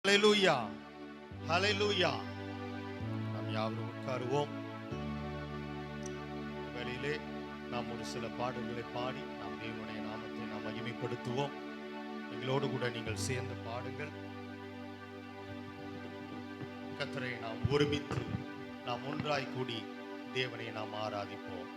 ஹல்லேலூயா, ஹல்லேலூயா. நாம் யாவரும் உட்காருவோம். வேளையிலே நாம் ஒரு சில பாடல்களை பாடி நாம் தேவனுடைய நாமத்தை நாம் மகிமைப்படுத்துவோம். எங்களோடு கூட நீங்கள் சேர்ந்து பாடுங்கள். கர்த்தரை நாம் ஒருமித்து நாம் ஒன்றாய் கூடி தேவனை நாம் ஆராதிப்போம்.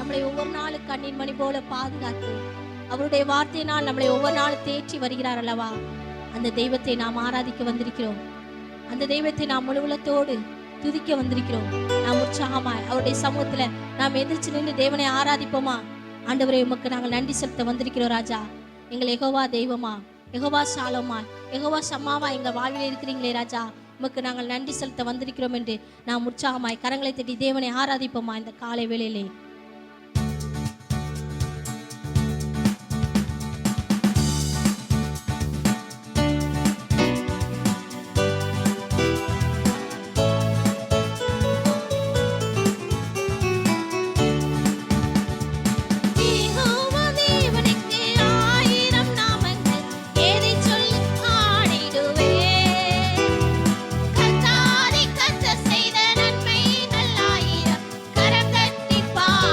நம்மளை ஒவ்வொரு நாளும் கண்ணீர் மணி போல பாதுகாத்து அவருடைய வார்த்தையினால் நம்மளை ஒவ்வொரு நாளும் தேற்றி வருகிறார் அல்லவா, அந்த தெய்வத்தை நாம் ஆராதிக்க வந்திருக்கிறோம். அந்த தெய்வத்தை நாம் முழு உள்ளத்தோடு துதிக்க வந்திருக்கிறோம். நாம் உற்சாகமாய் அவருடைய சமூகத்துல நாம் எதிர்த்து நின்று தேவனை ஆராதிப்போமா? ஆண்டவரே, உமக்கு நாங்கள் நன்றி செலுத்த வந்திருக்கிறோம் ராஜா. எங்கள் யெகோவா தெய்வமா, யெகோவா ஷாலோமா, யெகோவா ஷம்மாவா எங்கள் வாழ்வில் இருக்கிறீங்களே ராஜா, உமக்கு நாங்கள் நன்றி செலுத்த வந்திருக்கிறோம் என்று நாம் உற்சாகமாய் கரங்களை தட்டி தேவனை ஆராதிப்போமா இந்த காலை வேளையிலே. கரம் தட்டி பாடுவேன்.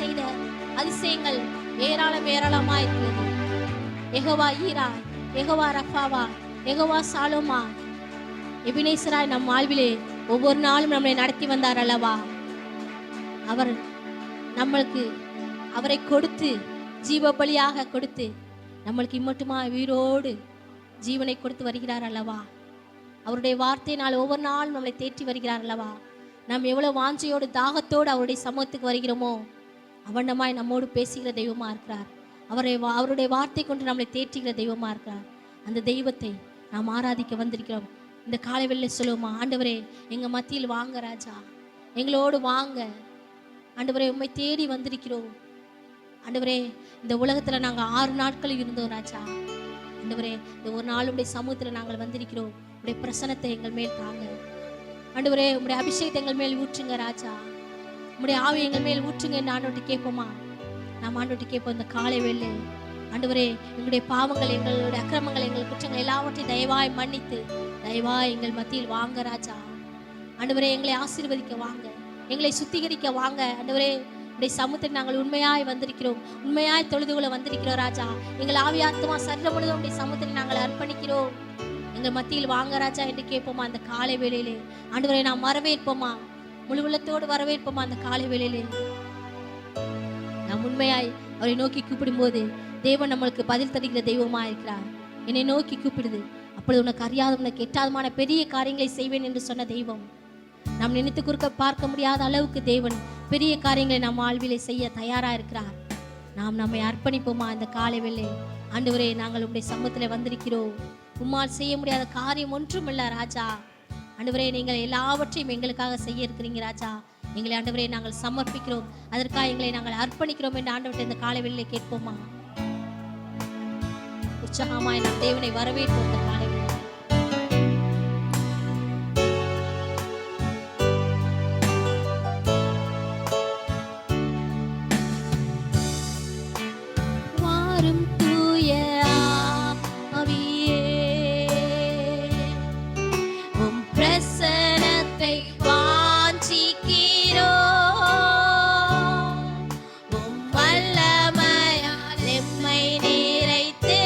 செய்த அதிசயங்கள் ஏராளம் ஏராளமா இருக்கிறது. யெகோவா ஈரா, யெகோவா ரஃபாவா, யெகோவா சாலோமா, எபினேசராய் நம் வாழ்விலே ஒவ்வொரு நாளும் நம்மளை நடத்தி வந்தார் அல்லவா. அவர் நம்மளுக்கு அவரை கொடுத்து ஜீவ பலியாக கொடுத்து நம்மளுக்கு இம்மட்டுமா உயிரோடு ஜீவனை கொடுத்து வருகிறார் அல்லவா. அவருடைய வார்த்தையினால் ஒவ்வொரு நாளும் நம்மளை தேற்றி வருகிறார் அல்லவா. நாம் எவ்வளவு வாஞ்சையோடு தாகத்தோடு அவருடைய சமூகத்துக்கு வருகிறோமோ அவண்டமாய் நம்மோடு பேசுகிற தெய்வமா இருக்கிறார். அவருடைய வார்த்தை கொண்டு நம்மளை தேற்றுகிற தெய்வமா இருக்கிறார். அந்த தெய்வத்தை நாம் ஆராதிக்க வந்திருக்கிறோம். இந்த காலைவெளியில சொல்லுவோமா, ஆண்டவரே எங்க மத்தியில் வாங்க ராஜா, எங்களோடு வாங்க ஆண்டவரே, உம்மை தேடி வந்திருக்கிறோம் ஆண்டவரே. இந்த உலகத்துல நாங்க 6 நாட்கள் இருந்தோம் ராஜா. ஆண்டவரே இந்த ஒரு நாள் உடைய சமூகத்துல நாங்கள் வந்திருக்கிறோம். உடைய பிரசனத்தை எங்கள் மேல் தாங்க ஆண்டவரே. உடைய அபிஷேகத்தை எங்கள் மேல் ஊற்றுங்க ராஜா. உடைய ஆவி எங்கள் மேல் ஊற்றுங்க என்று ஆண்டவர்கிட்ட கேட்போமா? நாம் ஆண்டவர்கிட்ட கேட்போம் இந்த காலை வேளை. ஆண்டவரே எங்களுடைய பாவங்கள், எங்களுடைய அக்கிரமங்கள், எங்கள் குற்றங்கள் எல்லாவற்றையும் தயவாய் மன்னித்து தயவாய் எங்கள் மத்தியில் வாங்க ராஜா. ஆண்டவரே எங்களை ஆசீர்வதிக்க வாங்க, எங்களை சுத்திகரிக்க வாங்க ஆண்டவரே. உடைய சமூகத்தில் நாங்கள் உண்மையாய் வந்திருக்கிறோம், உண்மையாய் தொழுதுகளை வந்திருக்கிறோம் ராஜா. எங்கள் ஆவி ஆத்மா சரீரம் முழுவதும் உடைய சமூகத்தில் நாங்கள் அர்ப்பணிக்கிறோம். எங்கள் மத்தியில் வாங்க ராஜா என்று கேட்போமா அந்த காலை வேளையிலே? ஆண்டவரை நாம் வரவேற்போமா, முழு உள்ளத்தோடு வரவேற்போமா அந்த காலை வேளையிலே? நாம் உண்மையாய் அவரை நோக்கி கூப்பிடும் போது தேவன் நம்மளுக்கு பதில் தருகிற தெய்வமா இருக்கிறார். என்னை நோக்கி கூப்பிடுது, அப்பொழுது உனக்கு அறியாத உனக்கு எட்டாதமான பெரிய காரியங்களை செய்வேன் என்று சொன்ன தெய்வம். நாம் நினைத்து குறுக்க பார்க்க முடியாத அளவுக்கு தேவன் பெரிய காரியங்களை நம் வாழ்விலே செய்ய தயாரா இருக்கிறார். நாம் நம்மை அர்ப்பணிப்போமா இந்த காலை வேளை? ஆண்டவரே நாங்கள் உம்முடைய சமூகத்தில் வந்திருக்கிறோம். உம்மால் செய்ய முடியாத காரியம் ஒன்றும் இல்லை ராஜா. ஆண்டவரே நீங்கள் எல்லாவற்றையும் எங்களுக்காக செய்ய இருக்கிறீங்க ராஜா. எங்களை ஆண்டவரே நாங்கள் சமர்ப்பிக்கிறோம், அதற்காக எங்களை நாங்கள் அர்ப்பணிக்கிறோம் என்று ஆண்டவர்கிட்ட இந்த காலை வேளையிலே கேட்போமா? உற்சாகமாய் நாம் தேவனை வரவேற்போம் இந்த காலை வேளை. வாரும் தூய ஆவியே, உம் பிரசன்னத்தை வாஞ்சிக்கிறோம். உம் வல்லமையால் எம்மை நிறைத்து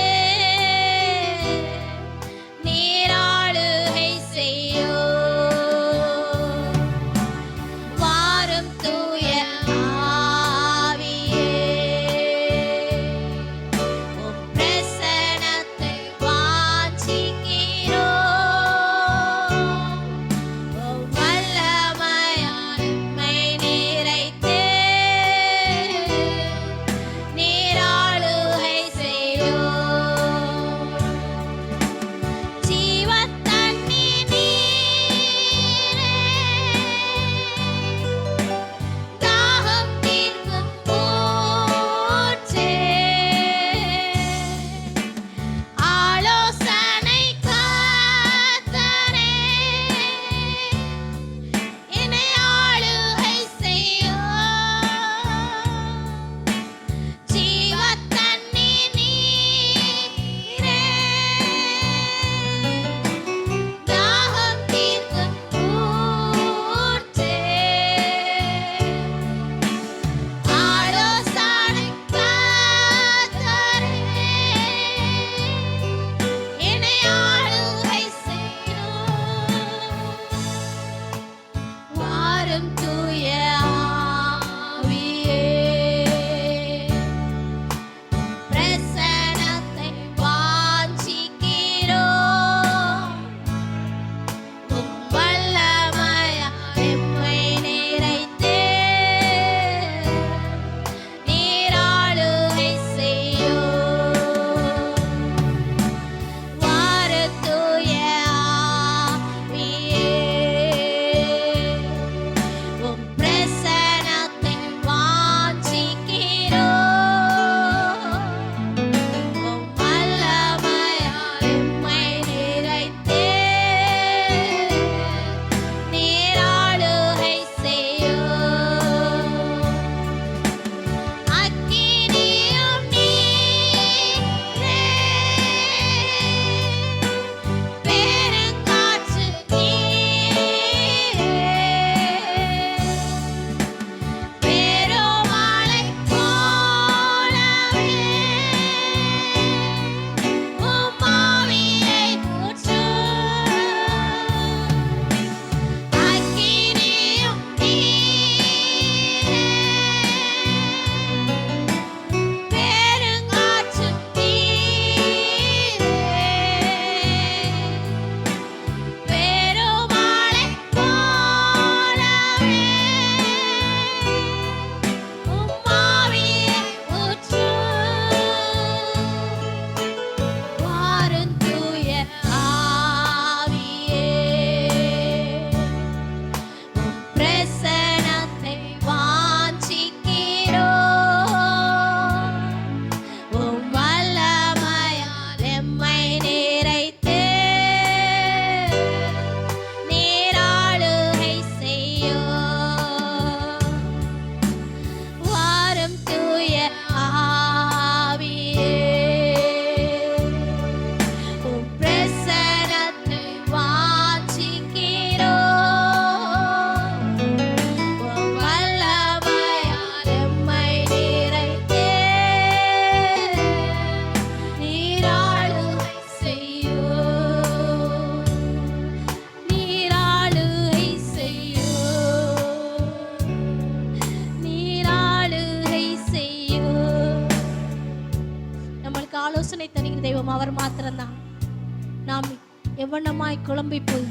முழுவதுமாய் குழம்பி போய்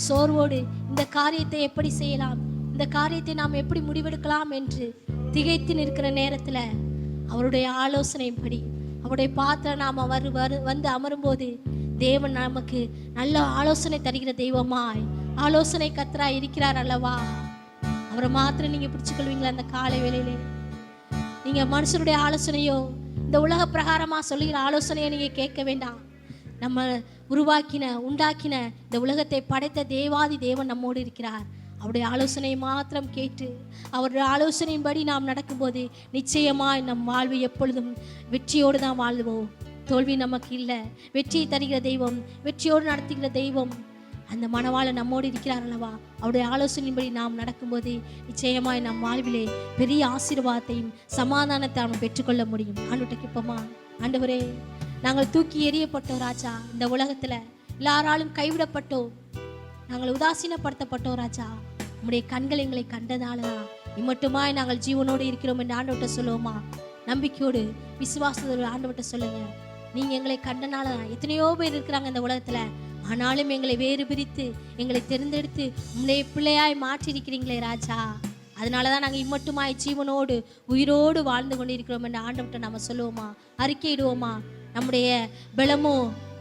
சோர்வோடு இந்த காரியத்தை எப்படி செய்யலாம், இந்த காரியத்தை நாம் எப்படி முடிவெடுக்கலாம் என்று திகைத்து நிற்கிற நேரத்துல அவருடைய ஆலோசனைப்படி அவருடைய பாத்திரம் நாம வந்து அமரும்போது தேவன் நமக்கு நல்ல ஆலோசனை தருகிற தெய்வமாய் ஆலோசனை கர்த்தராய் இருக்கிறார் அல்லவா. அவரை மாத்திரம் நீங்க பிடிச்சுக்கொள்வீங்களா? அந்த காலை வேளையிலே நீங்க மனுஷருடைய ஆலோசனையோ இந்த உலக பிரகாரமா சொல்லுகிற ஆலோசனையை நீங்க கேட்க வேண்டாம். நம்ம உண்டாக்கின இந்த உலகத்தை படைத்த தேவாதி தேவன் நம்மோடு இருக்கிறார். அவருடைய ஆலோசனையை மாத்திரம் கேட்டு அவருடைய ஆலோசனையின்படி நாம் நடக்கும்போது நிச்சயமாய் நம் வாழ்வு எப்பொழுதும் வெற்றியோடு தான் வாழ்வோம். தோல்வி நமக்கு இல்லை. வெற்றியை தருகிற தெய்வம், வெற்றியோடு நடத்துகிற தெய்வம் அந்த மணவாளன் நம்மோடு இருக்கிறார் அல்லவா. அவருடைய ஆலோசனையின்படி நாம் நடக்கும்போது நிச்சயமாய் நம் வாழ்விலே பெரிய ஆசீர்வாதத்தையும் சமாதானத்தை நாம் பெற்றுக்கொள்ள முடியும். ஆண்டவர்கிட்ட கேட்போமா? ஆண்டவரே, நாங்கள் தூக்கி எறியப்பட்டோம் ராஜா, இந்த உலகத்துல எல்லாராலும் கைவிடப்பட்டோம், நாங்கள் உதாசீனப்படுத்தப்பட்டோம் ராஜா. உம்முடைய கண்கள் எங்களை கண்டதாலதான் இம்மட்டுமாய் நாங்கள் ஜீவனோடு இருக்கிறோம் என்று ஆண்டவர்கிட்ட சொல்லுவோமா? நம்பிக்கையோடு விசுவாசத்தோடு ஆண்டவர்கிட்ட சொல்லுங்க. நீங்க எங்களை கண்டனாலதான் எத்தனையோ பேர் இருக்கிறாங்க இந்த உலகத்துல, ஆனாலும் எங்களை வேறு பிரித்து எங்களை தெரிந்தெடுத்து உம்முடைய பிள்ளையாய் மாற்றி இருக்கிறீங்களே ராஜா. அதனாலதான் நாங்கள் இம்மட்டுமாய் ஜீவனோடு உயிரோடு வாழ்ந்து கொண்டு இருக்கிறோம் என்று ஆண்டவர்கிட்ட நம்ம சொல்லுவோமா? அறிக்கையிடுவோமா? நம்முடைய பலமோ,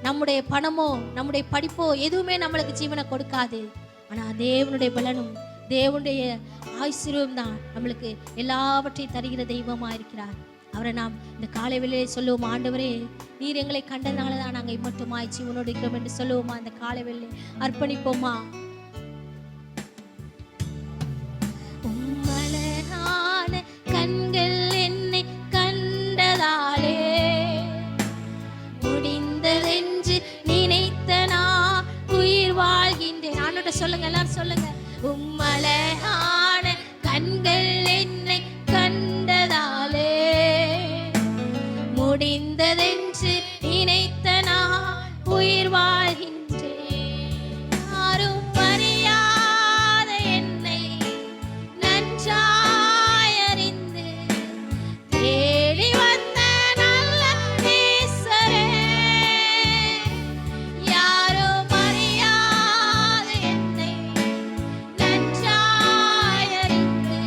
நம்முடைய பணமோ, நம்முடைய படிப்போ எதுவுமே நம்மளுக்கு ஜீவனை கொடுக்காது. ஆனா தேவனுடைய பலனும் தேவனுடைய ஆசீர்வாதம் தான் நம்மளுக்கு எல்லாவற்றையும் தருகிற தெய்வமா இருக்கிறார். அவரை நாம் இந்த காலை வேளையிலே சொல்லுவோம், ஆண்டவரே நீர் எங்களை கண்டனால தான் நாங்கள் இம்மட்டுமாய் ஜீவனோடு இருக்கிறோம் என்று சொல்லுவோமா? இந்த காலை வேளையிலே அர்ப்பணிப்போமா? உம்மழகான கண்கள் என்னை கண்டதாலே முடிந்ததென்று நினைத்த நான் உயிர் வாழ்கின்றேன். ஆண்டவர்கிட்ட சொல்லுங்க, எல்லாரும் சொல்லுங்க. உம்மழகான கண்கள் என்னை கண்டதாலே முடிந்ததென்று நினைத்த நான் உயிர் வாழ்கின்றேன். யாரும் அறியாத என்னை நன்றாய் அறிந்து தேடி வந்த நல்ல நேசரே, யாரும் அறியாத என்னை நன்றாய் அறிந்து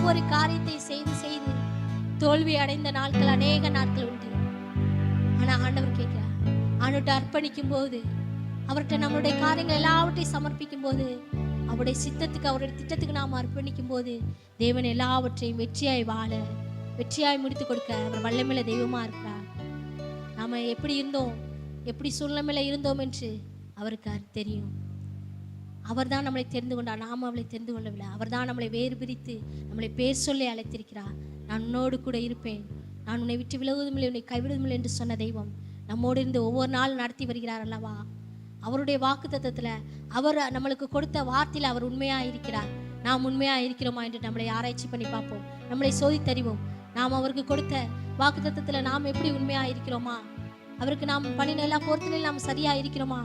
ஒவ்வொரு காரியத்தை செய்து செய்து தோல்வி அடைந்த நாட்கள் அநேக நாட்கள் உண்டு. ஆனா ஆண்டவர் கேட்கிறார், ஆண்டவர்கிட்ட அர்ப்பணிக்கும் போது, அவர்கிட்ட நம்மளுடைய காரியங்கள் எல்லாவற்றையும் சமர்ப்பிக்கும் போது, அவருடைய சித்தத்துக்கு அவருடைய திட்டத்துக்கு நாம் அர்ப்பணிக்கும் போது தேவன் எல்லாவற்றையும் வெற்றியாய் வாழ, வெற்றியாய் முடித்து கொடுக்க அவர் வல்லமையுள்ள தெய்வமா இருக்கிறார். நாம எப்படி இருந்தோம், எப்படி சூழ்நிலையில இருந்தோம் என்று அவருக்கு தெரியும். அவர் தான் நம்மளை தெரிந்து கொண்டார், நாம் அவளை தெரிந்து கொள்ளவில்லை. அவர் தான் நம்மளை வேறு பிரித்து நம்மளை பேர் சொல்லி அழைத்திருக்கிறார். நான் உன்னோடு கூட இருப்பேன், நான் உன்னை விட்டு விலகுவதும் இல்லை, உன்னை கைவிடுவதும் என்று சொன்ன தெய்வம் நம்மோடு இருந்து ஒவ்வொரு நாள் நடத்தி வருகிறார் அல்லவா. அவருடைய வாக்குத்தத்தத்துல அவர் நம்மளுக்கு கொடுத்த வார்த்தையில் அவர் உண்மையா இருக்கிறார். நாம் உண்மையா இருக்கிறோமா என்று நம்மளை ஆராய்ச்சி பண்ணி பார்ப்போம், நம்மளை சோதித்தறிவோம். நாம் அவருக்கு கொடுத்த வாக்குத்தத்தத்துல நாம் எப்படி உண்மையா இருக்கிறோமா, அவருக்கு நாம் பண்ணின எல்லா பொறுத்தனையும் நாம் சரியா இருக்கிறோமா?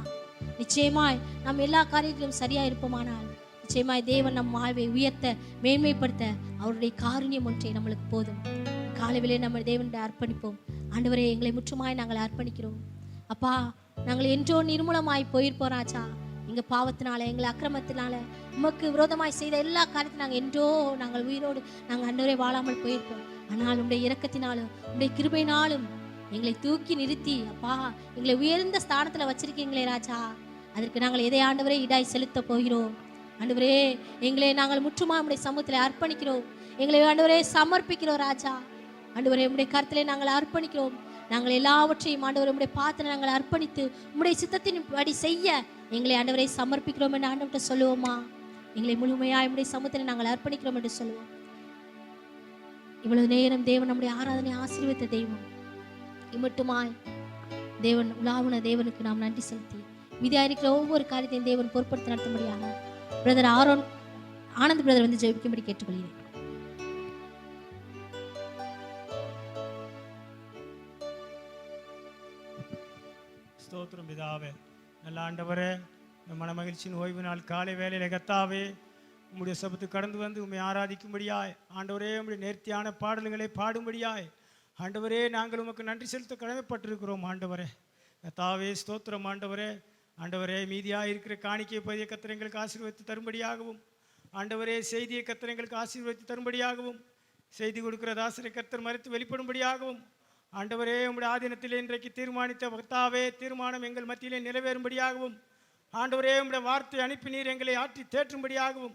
நிச்சயமாய் நாம் எல்லா காரியத்திலும் சரியா இருப்போமானால் நிச்சயமாய் தேவன் நம் வாழ்வை உயர்த்த, மேன்மைப்படுத்த அவருடைய காருண்யம் ஒன்றே நம்மளுக்கு போதும். காலையிலே நம்ம தேவனுடைய அர்ப்பணிப்போம். ஆண்டவரே, எங்களை முற்றுமாய் நாங்கள் அர்ப்பணிக்கிறோம். அப்பா, நாங்கள் என்றோ நிர்மூலமாய் போயிருப்போம் ராஜா. எங்க பாவத்தினால, எங்களை அக்கிரமத்தினால, உமக்கு விரோதமாய் செய்த எல்லா காரியத்தையும் நாங்கள் உயிரோடு நாங்கள் ஆண்டவரே வாழாமல் போயிருப்போம். ஆனால் உடைய இரக்கத்தினாலும் உடைய கிருபையினாலும் எங்களை தூக்கி நிறுத்தி அப்பா எங்களை உயர்ந்த ஸ்தானத்துல வச்சிருக்கீங்களே ராஜா. அதற்கு நாங்கள் எதை ஆண்டவரே இடாய் செலுத்த போகிறோம். ஆண்டவரே, எங்களை நாங்கள் முற்றுமா உடைய சமூகத்தில் அர்ப்பணிக்கிறோம். எங்களை ஆண்டவரே சமர்ப்பிக்கிறோம் ராஜா. ஆண்டவரே, உடைய கருத்திலே நாங்கள் அர்ப்பணிக்கிறோம். நாங்கள் எல்லாவற்றையும் ஆண்டவரே உடைய பாத்திரம் நாங்கள் அர்ப்பணித்து உடைய சித்தத்தின் படி செய்ய எங்களை ஆண்டவரை சமர்ப்பிக்கிறோம் என்று ஆண்டவர்கிட்ட சொல்லுவோமா? எங்களை முழுமையாக உடைய சமூகத்தில் நாங்கள் அர்ப்பணிக்கிறோம் என்று சொல்லுவோம். இவ்வளவு நேரம் தேவன் நம்முடைய ஆராதனை ஆசீர்வதித்த தெய்வம். இம்மட்டுமாய் தேவன் உலாவுன தேவனுக்கு நாம் நன்றி செலுத்தி மீதியா இருக்கிற ஒவ்வொரு காரியத்தையும் தேவன் பொறுப்படுத்த நடத்தும்படியாக பிரதர் ஆனந்த் பிரதர் வந்து ஜெபிக்கும்படி கேட்டுக்கொள்கிறேன். ஸ்தோத்திரம் பிதாவே. நல்ல ஆண்டவரே, மன மகிழ்ச்சியின் ஓய்வு நாள் காலை வேலையில கர்த்தாவே உம்முடைய சபத்துக்கு கடந்து வந்து உம்மை ஆராதிக்கும்படியாய் ஆண்டவரே, உம்முடைய நேர்த்தியான பாடல்களை பாடும்படியாய் ஆண்டவரே நாங்கள் உமக்கு நன்றி செலுத்த கடமைப்பட்டிருக்கிறோம். ஆண்டவரே கர்த்தாவே ஸ்தோத்திரம். ஆண்டவரே மீதியாக இருக்கிற காணிக்கை பதிய கர்த்தர் எங்களுக்கு ஆசீர்வதித்து தரும்படியாகவும், ஆண்டவரே செய்தியை கர்த்தர் எங்களுக்கு ஆசீர்வதித்து தரும்படியாகவும், செய்தி கொடுக்கிற தாசரை கர்த்தர் மறைத்து வெளிப்படும்படியாகவும், ஆண்டவரே உம்முடைய ஆதீனத்திலே இன்றைக்கு தீர்மானித்த கர்த்தாவே தீர்மானம் எங்கள் மத்தியிலே நிறைவேறும்படியாகவும், ஆண்டவரே உம்முடைய வார்த்தை அனுப்பி நீர் எங்களை ஆற்றி தேற்றும்படியாகவும்,